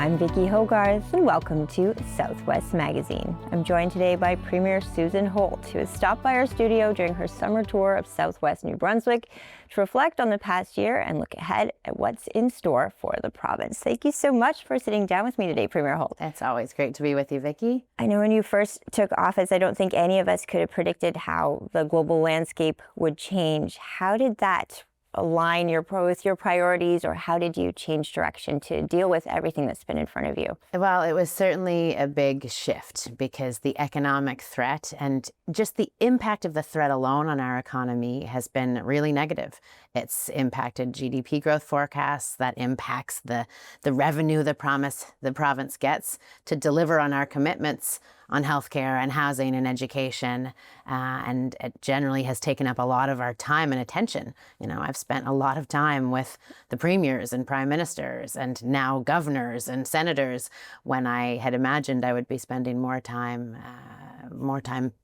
I'm Vicki Hogarth, and welcome to Southwest Magazine. I'm joined today by Premier Susan Holt, who has stopped by our studio during her summer tour of Southwest New Brunswick to reflect on the past year and look ahead at what's in store for the province. Thank you so much for sitting down with me today, Premier Holt. It's always great to be with you, Vicki. I know when you first took office, I don't think any of us could have predicted how the global landscape would change. How did that align with your priorities, or how did you change direction to deal with everything that's been in front of you? Well, it was certainly a big shift because the economic threat and just the impact of the threat alone on our economy has been really negative. It's impacted GDP growth forecasts. That impacts the revenue the province gets to deliver on our commitments on healthcare and housing and education, and it generally has taken up a lot of our time and attention. You know, I've spent a lot of time with the premiers and prime ministers and now governors and senators when I had imagined I would be spending more time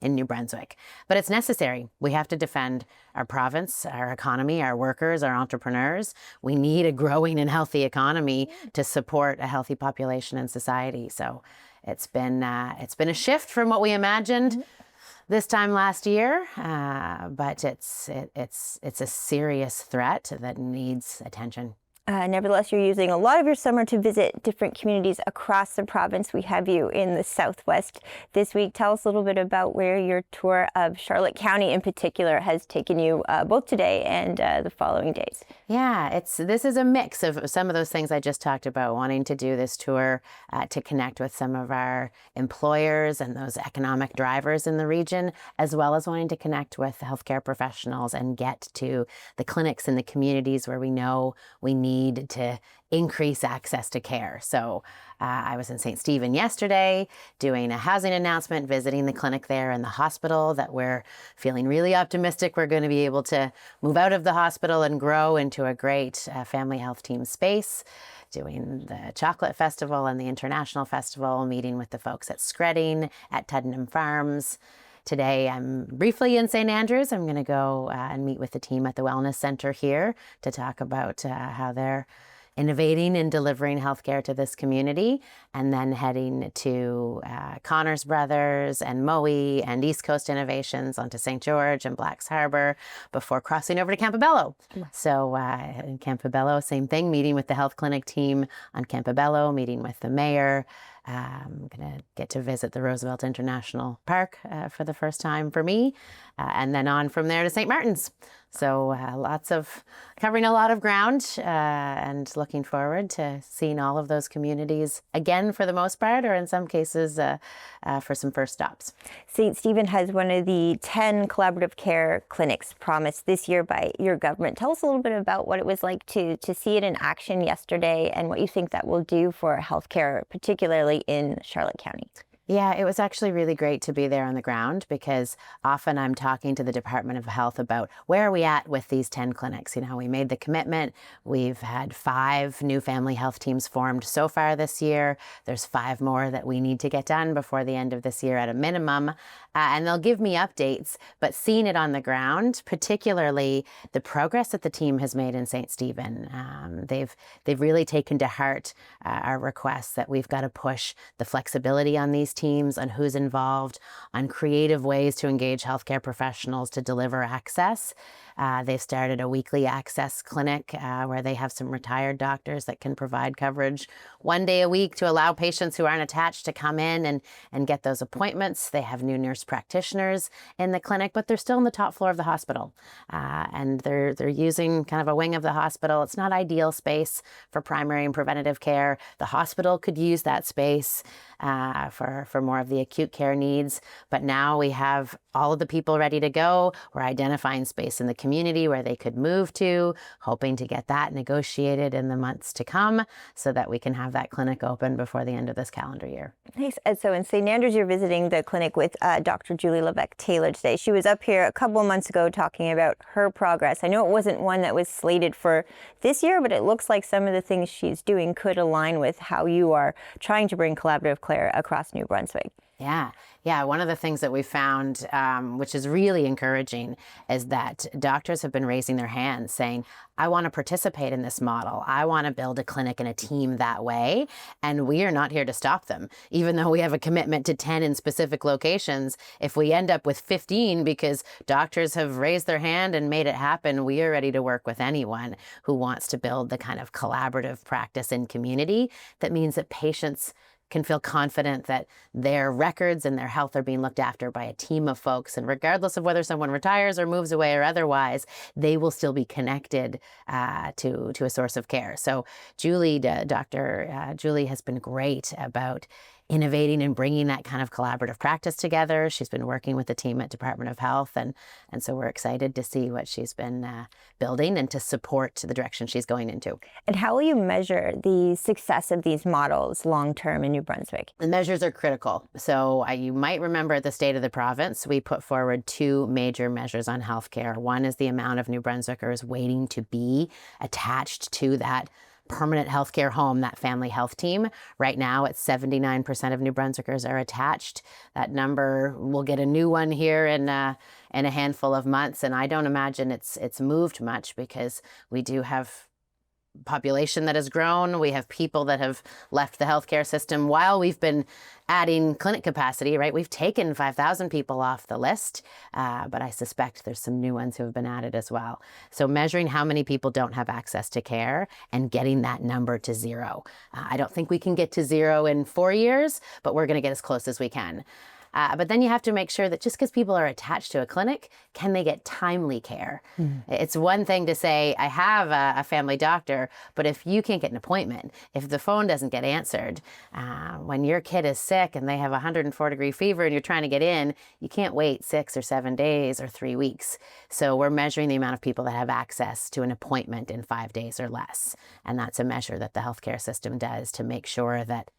in New Brunswick. But it's necessary. We have to defend our province, our economy, our workers, our entrepreneurs. We need a growing and healthy economy to support a healthy population and society. So it's been a shift from what we imagined this time last year, but it's a serious threat that needs attention. Nevertheless, you're using a lot of your summer to visit different communities across the province. We have you in the Southwest this week. Tell us a little bit about where your tour of Charlotte County in particular has taken you both today and the following days. Yeah, this is a mix of some of those things I just talked about, wanting to do this tour to connect with some of our employers and those economic drivers in the region, as well as wanting to connect with healthcare professionals and get to the clinics in the communities where we know we need to increase access to care. So I was in St. Stephen yesterday doing a housing announcement, visiting the clinic there and the hospital that we're feeling really optimistic we're going to be able to move out of the hospital and grow into a great family health team space. Doing the Chocolate Festival and the International Festival, meeting with the folks at Skredding, at Tuddenham Farms. Today, I'm briefly in St. Andrews. I'm going to go and meet with the team at the Wellness Center here to talk about how they're innovating and delivering healthcare to this community, and then heading to Connors Brothers and Moe and East Coast Innovations onto St. George and Blacks Harbour before crossing over to Campobello. So in Campobello, same thing, meeting with the health clinic team on Campobello, meeting with the mayor. I'm going to get to visit the Roosevelt International Park for the first time for me, and then on from there to St. Martin's. So covering a lot of ground and looking forward to seeing all of those communities again for the most part, or in some cases for some first stops. St. Stephen has one of the 10 collaborative care clinics promised this year by your government. Tell us a little bit about what it was like to see it in action yesterday and what you think that will do for healthcare, particularly in Charlotte County. Yeah, it was actually really great to be there on the ground, because often I'm talking to the Department of Health about where are we at with these 10 clinics. You know, we made the commitment. We've had 5 new family health teams formed so far this year. There's 5 more that we need to get done before the end of this year at a minimum. And they'll give me updates, but seeing it on the ground, particularly the progress that the team has made in St. Stephen, they've really taken to heart our requests that we've got to push the flexibility on these teams, on who's involved, on creative ways to engage healthcare professionals to deliver access. They've started a weekly access clinic where they have some retired doctors that can provide coverage 1 day a week to allow patients who aren't attached to come in and get those appointments. They have new nurse practitioners in the clinic, but they're still on the top floor of the hospital. And they're using kind of a wing of the hospital. It's not ideal space for primary and preventative care. The hospital could use that space for more of the acute care needs. But now we have all of the people ready to go. We're identifying space in the community where they could move to, hoping to get that negotiated in the months to come so that we can have that clinic open before the end of this calendar year. Nice. And so in St. Andrews, you're visiting the clinic with Dr. Julie Lebec Taylor today. She was up here a couple of months ago talking about her progress. I know it wasn't one that was slated for this year, but it looks like some of the things she's doing could align with how you are trying to bring collaborative care across New Brunswick. Yeah. Yeah. One of the things that we found, which is really encouraging, is that doctors have been raising their hands saying, I want to participate in this model. I want to build a clinic and a team that way. And we are not here to stop them. Even though we have a commitment to 10 in specific locations, if we end up with 15 because doctors have raised their hand and made it happen, we are ready to work with anyone who wants to build the kind of collaborative practice in community that means that patients can feel confident that their records and their health are being looked after by a team of folks. And regardless of whether someone retires or moves away or otherwise, they will still be connected to a source of care. So Dr. Julie has been great about innovating and bringing that kind of collaborative practice together. She's been working with the team at Department of Health, and so we're excited to see what she's been building and to support the direction she's going into. And how will you measure the success of these models long-term in New Brunswick? The measures are critical. So you might remember at the State of the Province, we put forward two major measures on healthcare. One is the amount of New Brunswickers waiting to be attached to that permanent healthcare home, that family health team. Right now, it's 79% of New Brunswickers are attached. That number, we'll get a new one here in a handful of months, and I don't imagine it's moved much because we do have population that has grown. We have people that have left the healthcare system while we've been adding clinic capacity, right? We've taken 5,000 people off the list, but I suspect there's some new ones who have been added as well. So measuring how many people don't have access to care and getting that number to zero. I don't think we can get to zero in 4 years, but we're going to get as close as we can. But then you have to make sure that just because people are attached to a clinic, can they get timely care? It's one thing to say, I have a family doctor, but if you can't get an appointment, if the phone doesn't get answered, when your kid is sick and they have 104-degree fever and you're trying to get in, you can't wait 6 or 7 days or 3 weeks. So we're measuring the amount of people that have access to an appointment in 5 days or less. And that's a measure that the healthcare system does to make sure that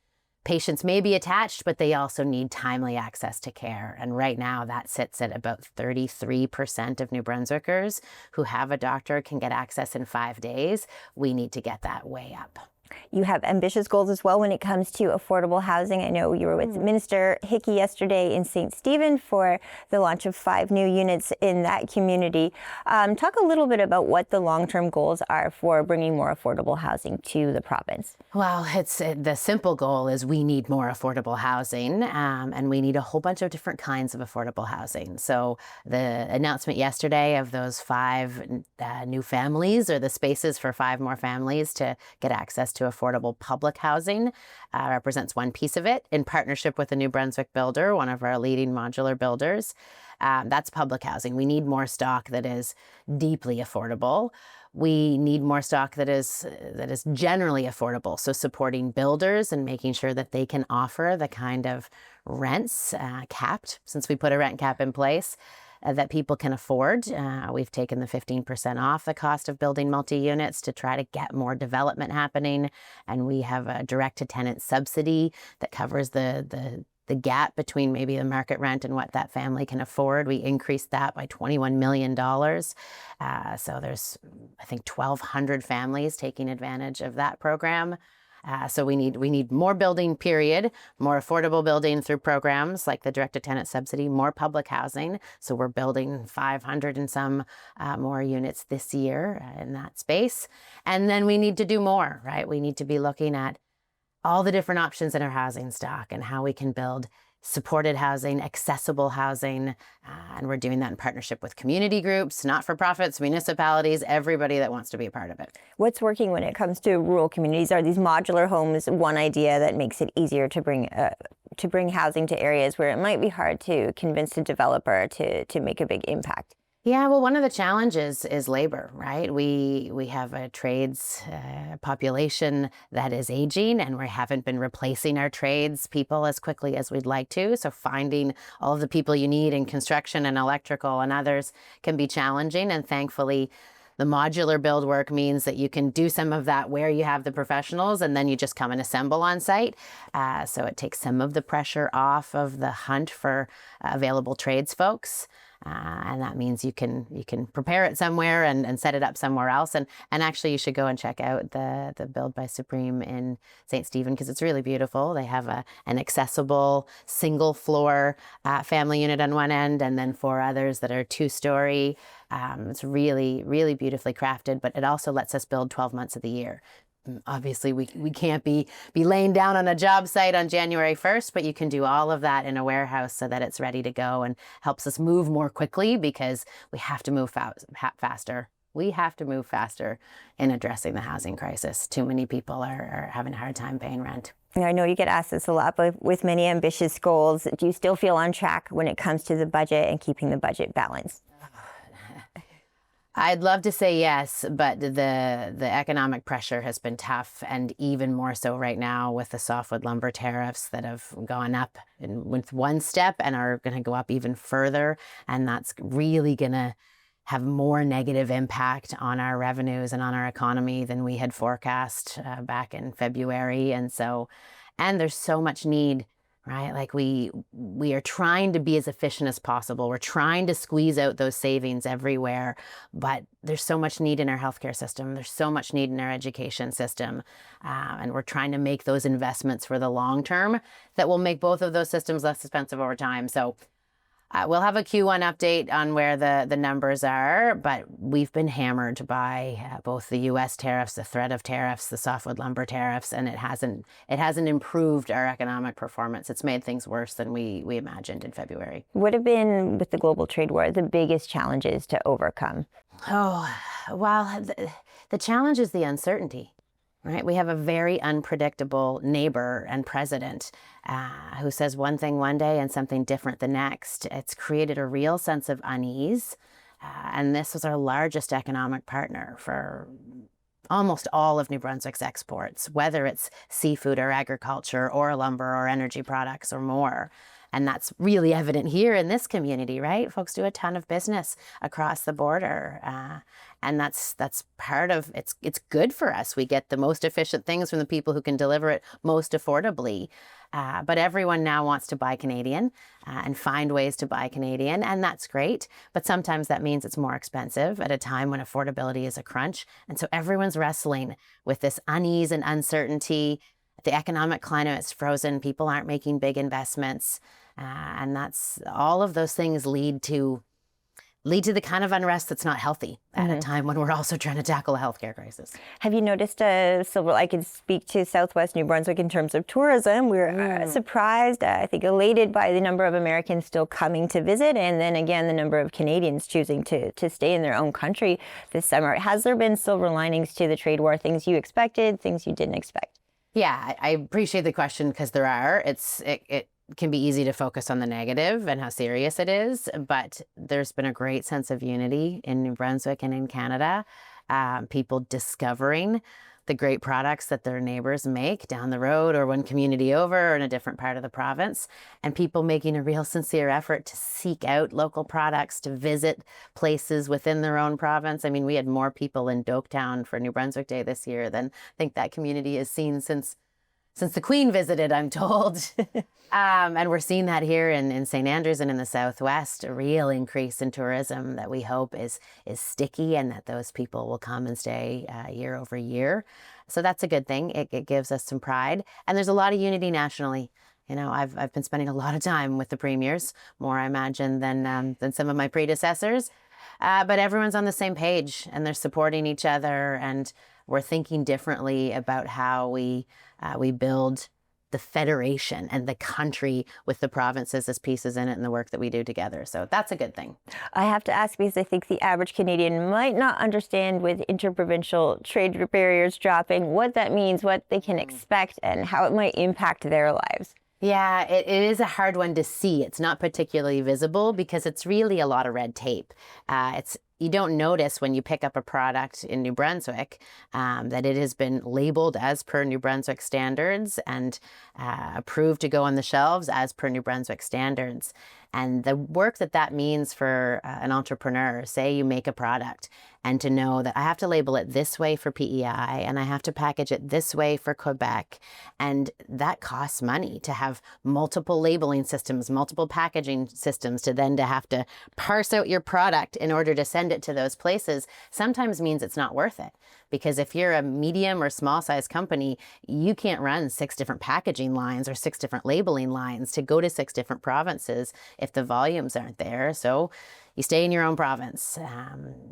patients may be attached, but they also need timely access to care. And right now that sits at about 33% of New Brunswickers who have a doctor can get access in 5 days. We need to get that way up. You have ambitious goals as well when it comes to affordable housing. I know you were with Minister Hickey yesterday in St. Stephen for the launch of 5 new units in that community. Talk a little bit about what the long-term goals are for bringing more affordable housing to the province. Well, the simple goal is we need more affordable housing, and we need a whole bunch of different kinds of affordable housing. So the announcement yesterday of those 5 new families, or the spaces for 5 more families to get access to affordable public housing, represents one piece of it in partnership with a New Brunswick builder, one of our leading modular builders. That's public housing. We need more stock that is deeply affordable. We need more stock that is generally affordable. So supporting builders and making sure that they can offer the kind of rents capped, since we put a rent cap in place, that people can afford. We've taken the 15% off the cost of building multi-units to try to get more development happening. And we have a direct-to-tenant subsidy that covers the gap between maybe the market rent and what that family can afford. We increased that by $21 million. So there's, I think, 1,200 families taking advantage of that program. So we need more building, period, more affordable building through programs like the direct-to-tenant subsidy, more public housing. So we're building 500 and some more units this year in that space. And then we need to do more, right? We need to be looking at all the different options in our housing stock and how we can build supported housing, accessible housing, and we're doing that in partnership with community groups, not-for-profits, municipalities, everybody that wants to be a part of it. What's working when it comes to rural communities? Are these modular homes one idea that makes it easier to bring housing to areas where it might be hard to convince a developer to make a big impact? Yeah, well, one of the challenges is labor, right? We have a trades population that is aging, and we haven't been replacing our trades people as quickly as we'd like to. So finding all of the people you need in construction and electrical and others can be challenging. And thankfully, the modular build work means that you can do some of that where you have the professionals, and then you just come and assemble on site. So it takes some of the pressure off of the hunt for available trades folks. and that means you can prepare it somewhere and set it up somewhere else. And actually, you should go and check out the Build by Supreme in St. Stephen, because it's really beautiful. They have an accessible single floor family unit on one end, and then 4 others that are 2-story. It's really, really beautifully crafted, but it also lets us build 12 months of the year. Obviously, we can't be laying down on a job site on January 1st, but you can do all of that in a warehouse so that it's ready to go, and helps us move more quickly, because we have to move faster. We have to move faster in addressing the housing crisis. Too many people are having a hard time paying rent. I know you get asked this a lot, but with many ambitious goals, do you still feel on track when it comes to the budget and keeping the budget balanced? I'd love to say yes, but the economic pressure has been tough, and even more so right now with the softwood lumber tariffs that have gone up with one step and are going to go up even further, and that's really going to have more negative impact on our revenues and on our economy than we had forecast back in February. And there's so much need, right? Like we are trying to be as efficient as possible. We're trying to squeeze out those savings everywhere, but there's so much need in our healthcare system. There's so much need in our education system. And we're trying to make those investments for the long term that will make both of those systems less expensive over time. So we'll have a Q1 update on where the numbers are, but we've been hammered by both the U.S. tariffs, the threat of tariffs, the softwood lumber tariffs, and it hasn't improved our economic performance. It's made things worse than we imagined in February. What have been, with the global trade war, the biggest challenges to overcome? Oh, well, the challenge is the uncertainty. Right? We have a very unpredictable neighbor and president who says one thing one day and something different the next. It's created a real sense of unease. And this was our largest economic partner for almost all of New Brunswick's exports, whether it's seafood or agriculture or lumber or energy products or more. And that's really evident here in this community, right? Folks do a ton of business across the border. And that's part of it's good for us. We get the most efficient things from the people who can deliver it most affordably. But everyone now wants to buy Canadian and find ways to buy Canadian, and that's great. But sometimes that means it's more expensive at a time when affordability is a crunch. And so everyone's wrestling with this unease and uncertainty. The economic climate is frozen. People aren't making big investments. And that's all of those things lead to the kind of unrest that's not healthy at a time when we're also trying to tackle a healthcare crisis. Have you noticed I could speak to Southwest New Brunswick in terms of tourism. We're surprised, I think elated by the number of Americans still coming to visit, and then again, the number of Canadians choosing to stay in their own country this summer. Has there been silver linings to the trade war, things you expected, things you didn't expect? Yeah, I appreciate the question, because there are. It can be easy to focus on the negative and how serious it is, but there's been a great sense of unity in New Brunswick and in Canada. People discovering the great products that their neighbors make down the road or one community over or in a different part of the province, and people making a real sincere effort to seek out local products, to visit places within their own province. I mean, we had more people in Doketown for New Brunswick Day this year than I think that community has seen since the Queen visited, I'm told. And we're seeing that here in St. Andrews and in the Southwest, a real increase in tourism that we hope is sticky, and that those people will come and stay year over year. So that's a good thing. It gives us some pride. And there's a lot of unity nationally. You know, I've been spending a lot of time with the premiers, more I imagine than some of my predecessors. But everyone's on the same page, and they're supporting each other, and we're thinking differently about how we build the federation and the country with the provinces as pieces in it, and the work that we do together. So that's a good thing. I have to ask, because I think the average Canadian might not understand, with interprovincial trade barriers dropping, what that means, what they can expect, and how it might impact their lives. Yeah, it is a hard one to see. It's not particularly visible because it's really a lot of red tape. You don't notice when you pick up a product in New Brunswick that it has been labeled as per New Brunswick standards and approved to go on the shelves as per New Brunswick standards. And the work that means for an entrepreneur, say you make a product, and to know that I have to label it this way for PEI and I have to package it this way for Quebec. And that costs money to have multiple labeling systems, multiple packaging systems, to then to have to parse out your product in order to send it to those places sometimes means it's not worth it. Because if you're a medium or small size company, you can't run 6 different packaging lines or 6 different labeling lines to go to 6 different provinces if the volumes aren't there. So you stay in your own province.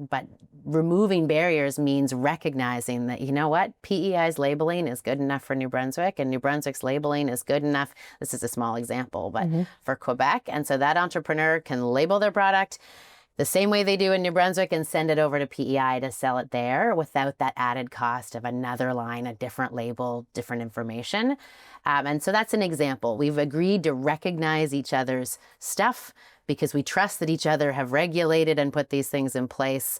But removing barriers means recognizing that, you know what, PEI's labeling is good enough for New Brunswick and New Brunswick's labeling is good enough. This is a small example, but for Quebec. And so that entrepreneur can label their product the same way they do in New Brunswick and send it over to PEI to sell it there without that added cost of another line, a different label, different information. And so that's an example. We've agreed to recognize each other's stuff because we trust that each other have regulated and put these things in place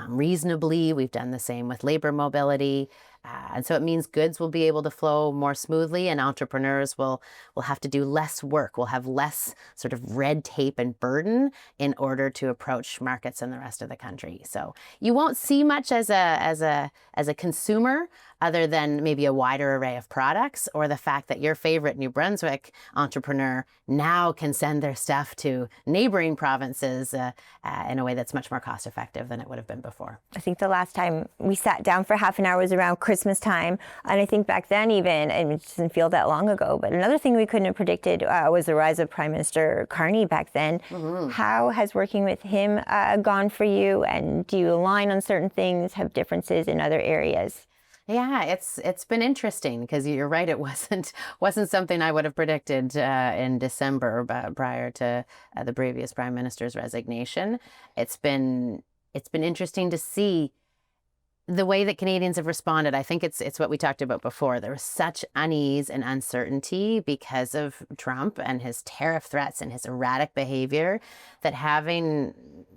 reasonably. We've done the same with labor mobility. And so it means goods will be able to flow more smoothly and entrepreneurs will have to do less work. We'll have less sort of red tape and burden in order to approach markets in the rest of the country. So you won't see much as a consumer other than maybe a wider array of products or the fact that your favorite New Brunswick entrepreneur now can send their stuff to neighboring provinces in a way that's much more cost effective than it would have been before. I think the last time we sat down for half an hour was around Christmas time. And I think back then even, and it doesn't feel that long ago, but another thing we couldn't have predicted was the rise of Prime Minister Carney back then. How has working with him gone for you? And do you align on certain things, have differences in other areas? Yeah, it's been interesting because you're right. It wasn't something I would have predicted in December, but prior to the previous Prime Minister's resignation. It's been interesting to see the way that Canadians have responded. I think it's what we talked about before. There was such unease and uncertainty because of Trump and his tariff threats and his erratic behavior that having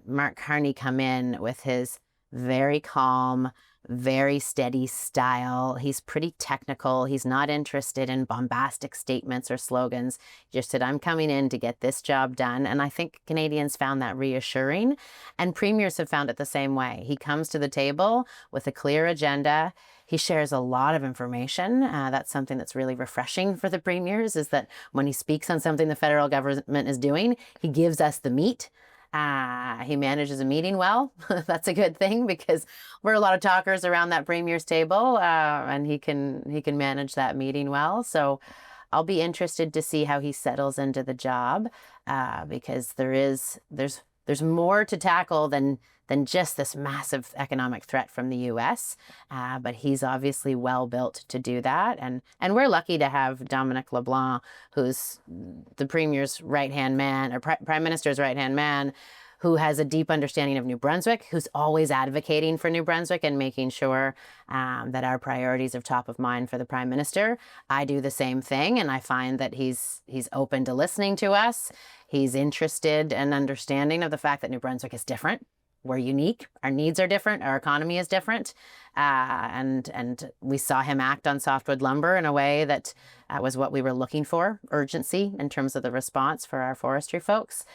Mark Carney come in with his very calm, very steady style. He's pretty technical. He's not interested in bombastic statements or slogans. He just said, I'm coming in to get this job done. And I think Canadians found that reassuring. And premiers have found it the same way. He comes to the table with a clear agenda. He shares a lot of information. That's something that's really refreshing for the premiers, is that when he speaks on something the federal government is doing, he gives us the meat. He manages a meeting well. That's a good thing because we're a lot of talkers around that premier's table, and he can manage that meeting well. So I'll be interested to see how he settles into the job, because there's more to tackle than just this massive economic threat from the U.S. But he's obviously well built to do that, and we're lucky to have Dominic LeBlanc, who's the Premier's right-hand man, or Prime Minister's right-hand man, who has a deep understanding of New Brunswick, who's always advocating for New Brunswick and making sure that our priorities are top of mind for the Prime Minister. I do the same thing, and I find that he's open to listening to us. He's interested and understanding of the fact that New Brunswick is different. We're unique. Our needs are different. Our economy is different. And we saw him act on softwood lumber in a way that was what we were looking for, urgency in terms of the response for our forestry folks.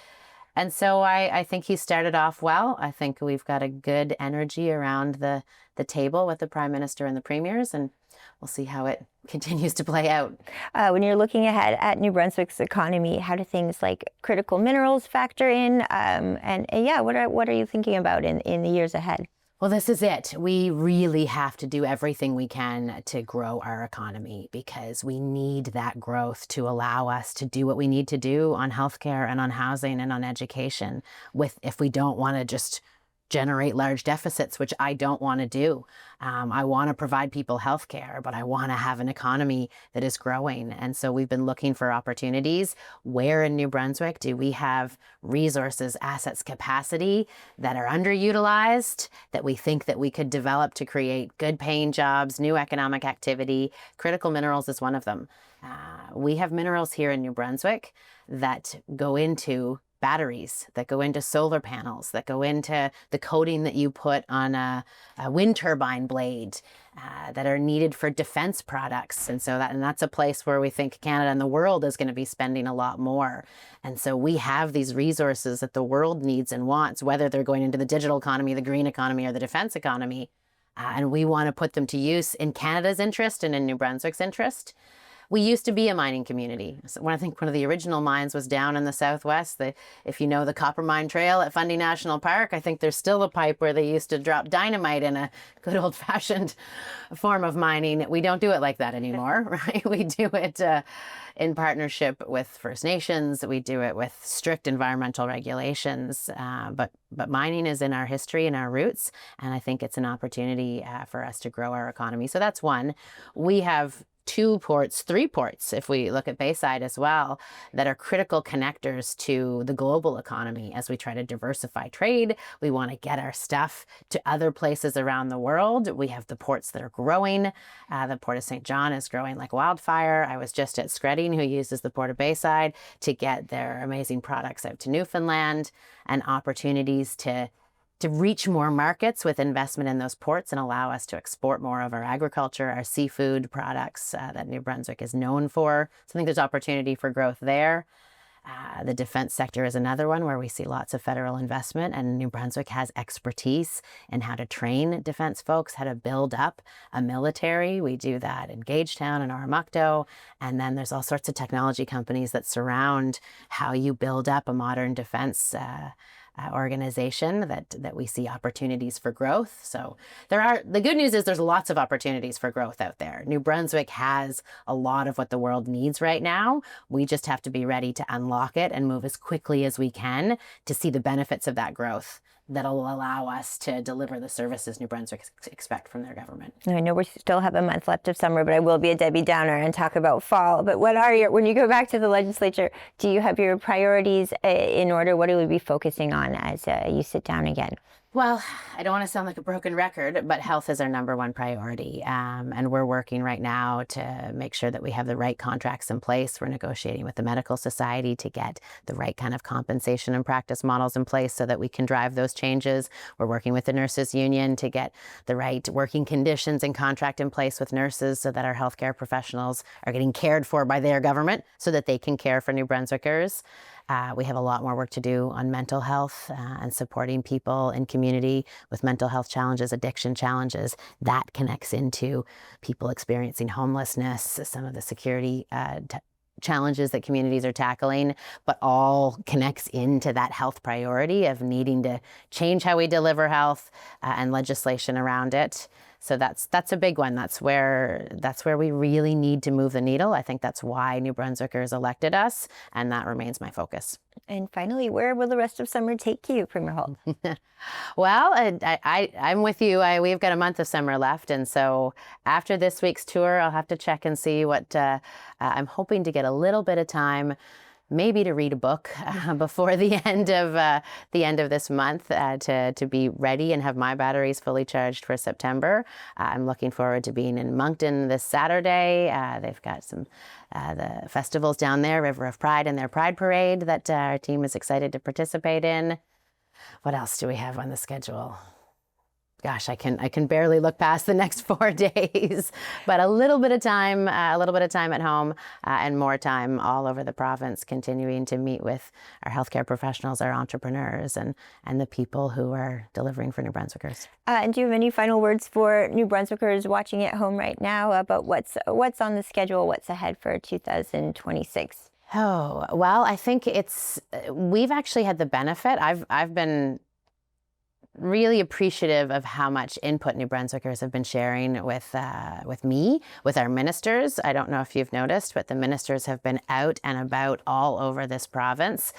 And so I think he started off well. I think we've got a good energy around the table with the Prime Minister and the Premiers, and we'll see how it continues to play out. When you're looking ahead at New Brunswick's economy, how do things like critical minerals factor in? What are you thinking about in the years ahead? Well, this is it. We really have to do everything we can to grow our economy because we need that growth to allow us to do what we need to do on healthcare and on housing and on education. If we don't want to just generate large deficits, which I don't want to do. I want to provide people health care, but I want to have an economy that is growing. And so we've been looking for opportunities. Where in New Brunswick do we have resources, assets, capacity that are underutilized, that we think that we could develop to create good paying jobs, new economic activity? Critical minerals is one of them. We have minerals here in New Brunswick that go into batteries, that go into solar panels, that go into the coating that you put on a wind turbine blade, that are needed for defense products. And so that's a place where we think Canada and the world is going to be spending a lot more. And so we have these resources that the world needs and wants, whether they're going into the digital economy, the green economy, or the defense economy. And we want to put them to use in Canada's interest and in New Brunswick's interest. We used to be a mining community. So I think one of the original mines was down in the southwest. If you know the Copper Mine Trail at Fundy National Park, I think there's still a pipe where they used to drop dynamite in a good old-fashioned form of mining. We don't do it like that anymore, right? We do it in partnership with First Nations. We do it with strict environmental regulations. But mining is in our history and our roots, and I think it's an opportunity for us to grow our economy. So that's one. We have 2 ports, 3 ports, if we look at Bayside as well, that are critical connectors to the global economy as we try to diversify trade. We want to get our stuff to other places around the world. We have the ports that are growing. The Port of St. John is growing like wildfire. I was just at Skredding, who uses the Port of Bayside to get their amazing products out to Newfoundland, and opportunities to reach more markets with investment in those ports and allow us to export more of our agriculture, our seafood products that New Brunswick is known for. So I think there's opportunity for growth there. The defense sector is another one where we see lots of federal investment, and New Brunswick has expertise in how to train defense folks, how to build up a military. We do that in Gagetown and Armukto. And then there's all sorts of technology companies that surround how you build up a modern defense organization that we see opportunities for growth. So the good news is there's lots of opportunities for growth out there. New Brunswick has a lot of what the world needs right now. We just have to be ready to unlock it and move as quickly as we can to see the benefits of that growth that'll allow us to deliver the services New Brunswick expect from their government. I know we still have a month left of summer, but I will be a Debbie Downer and talk about fall. But when you go back to the legislature, do you have your priorities in order? What will you be focusing on as you sit down again? Well, I don't want to sound like a broken record, but health is our #1 priority. And we're working right now to make sure that we have the right contracts in place. We're negotiating with the Medical Society to get the right kind of compensation and practice models in place so that we can drive those changes. We're working with the Nurses Union to get the right working conditions and contract in place with nurses so that our healthcare professionals are getting cared for by their government so that they can care for New Brunswickers. We have a lot more work to do on mental health and supporting people in community with mental health challenges, addiction challenges. That connects into people experiencing homelessness, some of the security challenges that communities are tackling, but all connects into that health priority of needing to change how we deliver health and legislation around it. So that's a big one. That's where we really need to move the needle. I think that's why New Brunswickers elected us, and that remains my focus. And finally, where will the rest of summer take you, Premier Holt? Well, I'm with you. We've got a month of summer left, and so after this week's tour, I'll have to check and see what I'm hoping to get a little bit of time, maybe to read a book before the end of this month to be ready and have my batteries fully charged for September. I'm looking forward to being in Moncton this Saturday. They've got some the festivals down there, River of Pride and their Pride Parade that our team is excited to participate in. What else do we have on the schedule? Gosh, I can barely look past the next 4 days, but a little bit of time at home and more time all over the province, continuing to meet with our healthcare professionals, our entrepreneurs, and the people who are delivering for New Brunswickers. And do you have any final words for New Brunswickers watching at home right now about what's on the schedule, what's ahead for 2026? Oh, well, I think we've actually had the benefit. I've been really appreciative of how much input New Brunswickers have been sharing with me, with our ministers. I don't know if you've noticed, but the ministers have been out and about all over this province,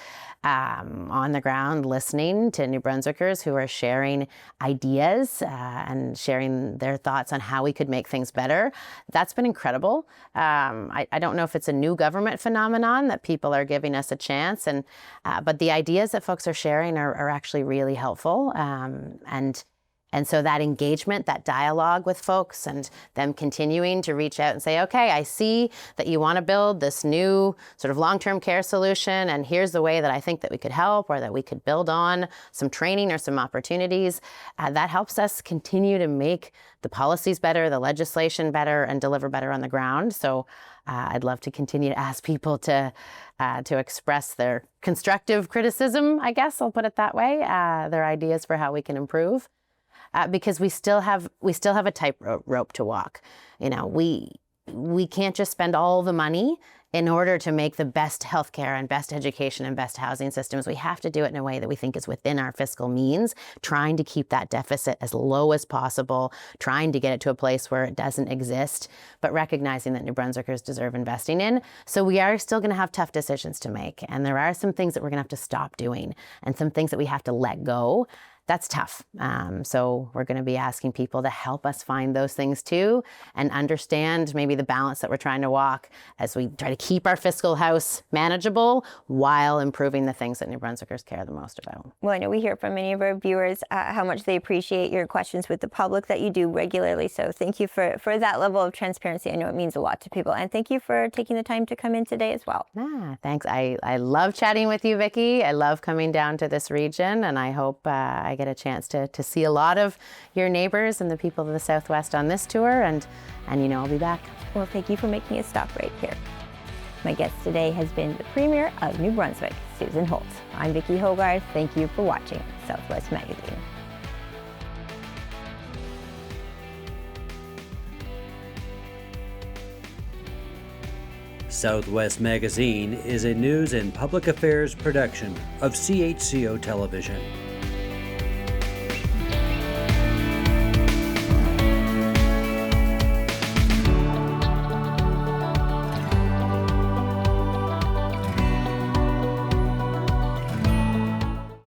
on the ground, listening to New Brunswickers who are sharing ideas and sharing their thoughts on how we could make things better. That's been incredible. I don't know if it's a new government phenomenon that people are giving us a chance, but the ideas that folks are sharing are actually really helpful. And And so that engagement, that dialogue with folks, and them continuing to reach out and say, okay, I see that you want to build this new sort of long-term care solution, and here's the way that I think that we could help, or that we could build on some training or some opportunities. That helps us continue to make the policies better, the legislation better, and deliver better on the ground. So I'd love to continue to ask people to express their constructive criticism, I guess I'll put it that way, their ideas for how we can improve. Because we still have a tightrope to walk. You know, we can't just spend all the money in order to make the best healthcare and best education and best housing systems. We have to do it in a way that we think is within our fiscal means, trying to keep that deficit as low as possible, trying to get it to a place where it doesn't exist, but recognizing that New Brunswickers deserve investing in. So we are still going to have tough decisions to make, and there are some things that we're going to have to stop doing and some things that we have to let go. That's tough. So we're going to be asking people to help us find those things too, and understand maybe the balance that we're trying to walk as we try to keep our fiscal house manageable while improving the things that New Brunswickers care the most about. Well, I know we hear from many of our viewers how much they appreciate your questions with the public that you do regularly. So thank you for that level of transparency. I know it means a lot to people. And thank you for taking the time to come in today as well. Thanks. I love chatting with you, Vicki. I love coming down to this region, and I hope I get a chance to see a lot of your neighbors and the people of the Southwest on this tour, and you know I'll be back. Well, thank you for making a stop right here. My guest today has been the Premier of New Brunswick, Susan Holt. I'm Vicki Hogarth. Thank you for watching Southwest Magazine. Southwest Magazine is a news and public affairs production of CHCO Television.